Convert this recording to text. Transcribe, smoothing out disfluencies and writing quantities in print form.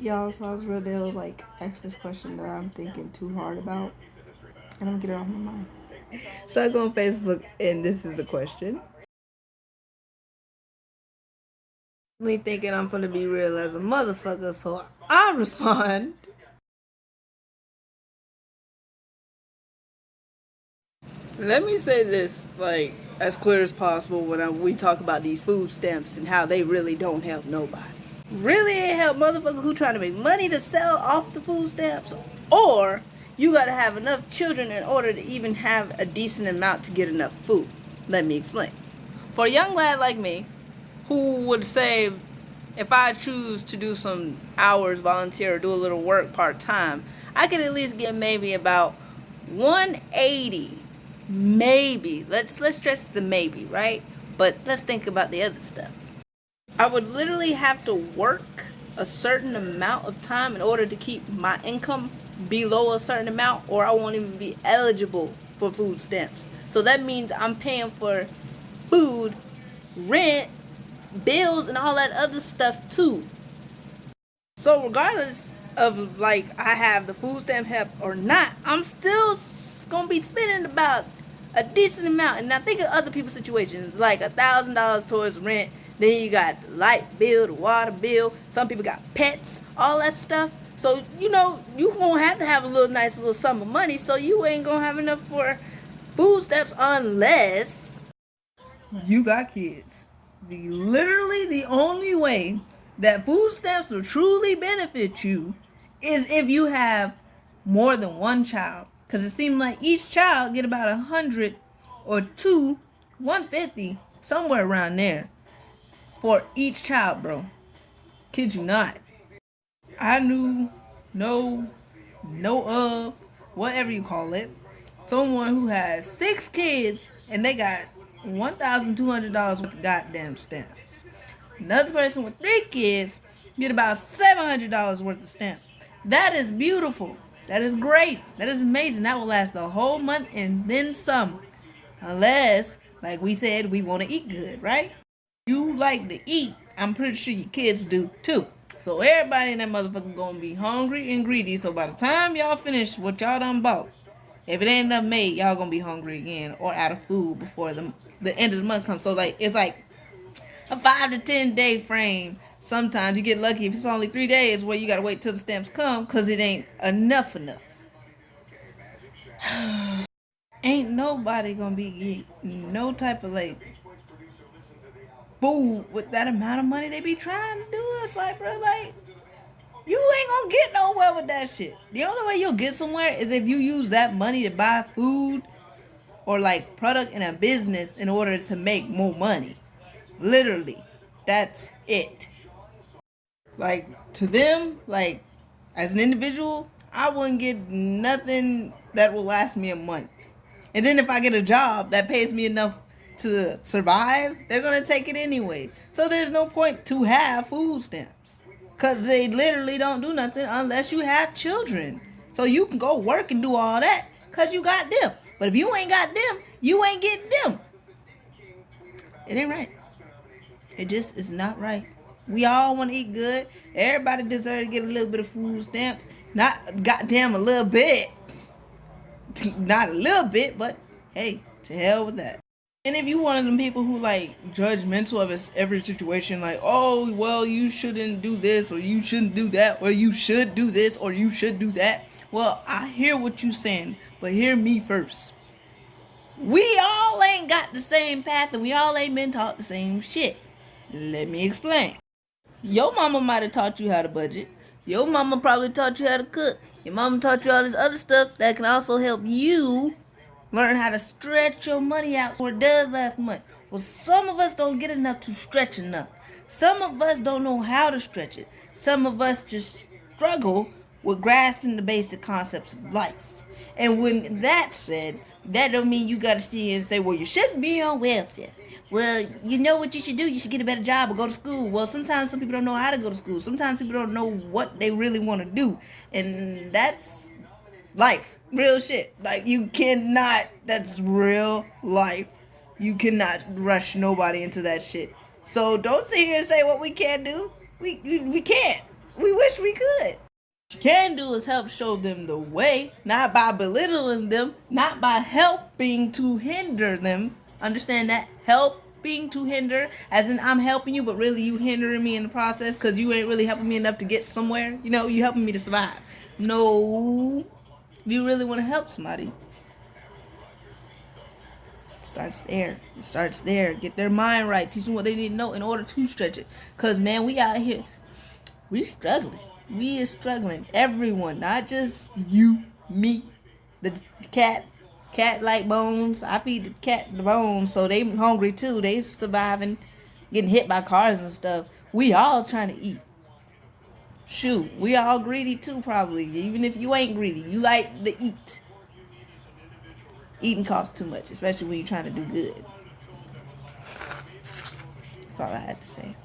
Y'all, so I was real deal like ask this question that I'm thinking too hard about, and I'm gonna get it off my mind. So I go on Facebook, and this is the question. Me thinking I'm gonna be real as a motherfucker, so I respond. Let me say this, like, as clear as possible when we talk about these food stamps and how they really don't help nobody. Really ain't help motherfuckers who trying to make money to sell off the food stamps, or you gotta have enough children in order to even have a decent amount to get enough food. Let me explain. For a young lad like me, who would save, if I choose to do some hours, volunteer, or do a little work part time, I could at least get maybe about 180, maybe. Let's stress the maybe, right? But let's think about the other stuff. I would literally have to work a certain amount of time in order to keep my income below a certain amount, or I won't even be eligible for food stamps. So that means I'm paying for food, rent, bills, and all that other stuff too. So regardless of like I have the food stamp help or not, I'm still gonna be spending about a decent amount. And I think of other people's situations, like $1,000 towards rent. Then you got light bill, the water bill. Some people got pets, all that stuff. So you know you gonna have a little nice little sum of money. So you ain't gonna have enough for food stamps unless you got kids. Literally the only way that food stamps will truly benefit you is if you have more than one child. Because it seems like each child get about 100 or 150, somewhere around there for each child, bro. Kid you not. I knew, know of, whatever you call it, someone who has 6 kids and they got $1,200 worth of goddamn stamps. Another person with 3 kids get about $700 worth of stamps. That is beautiful. That is great. That is amazing. That will last the whole month and then some. Unless, like we said, we want to eat good, right? You like to eat. I'm pretty sure your kids do too. So everybody in that motherfucker gonna be hungry and greedy. So by the time y'all finish what y'all done bought, if it ain't enough made, y'all gonna be hungry again or out of food before the end of the month comes. So like it's like a 5 to 10 day frame. Sometimes you get lucky if it's only 3 days where you gotta wait till the stamps come because it ain't enough. Ain't nobody gonna be getting no type of like food with that amount of money they be trying to do. It's like, bro, like you ain't gonna get nowhere with that shit. The only way you'll get somewhere is if you use that money to buy food or like product in a business in order to make more money. Literally, that's it. Like to them, like as an individual, I wouldn't get nothing that will last me a month. And then if I get a job that pays me enough to survive, they're gonna take it anyway. So there's no point to have food stamps. Cause they literally don't do nothing unless you have children. So you can go work and do all that cause you got them. But if you ain't got them, you ain't getting them. It ain't right. It just is not right. We all want to eat good. Everybody deserves to get a little bit of food stamps. Not goddamn a little bit. Not a little bit, but hey, to hell with that. And if you one of them people who like judgmental of every situation, like, oh, well, you shouldn't do this, or you shouldn't do that, or you should do this, or you should do that. Well, I hear what you saying, but hear me first. We all ain't got the same path, and we all ain't been taught the same shit. Let me explain. Your mama might have taught you how to budget. Your mama probably taught you how to cook. Your mama taught you all this other stuff that can also help you learn how to stretch your money out so it does last month. Well, some of us don't get enough to stretch enough. Some of us don't know how to stretch it. Some of us just struggle with grasping the basic concepts of life. And when that's said, that don't mean you gotta sit here and say, well, you shouldn't be on welfare. Well, you know what you should do? You should get a better job or go to school. Well, sometimes some people don't know how to go to school. Sometimes people don't know what they really want to do. And that's life. Real shit. Like, you cannot, that's real life. You cannot rush nobody into that shit. So don't sit here and say what we can't do. We can't. We wish we could. What you can do is help show them the way, not by belittling them, not by helping to hinder them. Understand that? Helping to hinder, as in I'm helping you, but really you hindering me in the process because you ain't really helping me enough to get somewhere. You know, you helping me to survive. No, if you really want to help somebody, starts there. It starts there. Get their mind right. Teach them what they need to know in order to stretch it. Cause man, we out here, we struggling. We is struggling. Everyone, not just you, me, the cat. Cat like bones. I feed the cat the bones, so they hungry too. They surviving, getting hit by cars and stuff. We all trying to eat. Shoot, we all greedy too, probably. Even if you ain't greedy, you like to eat. Eating costs too much, especially when you're trying to do good. That's all I had to say.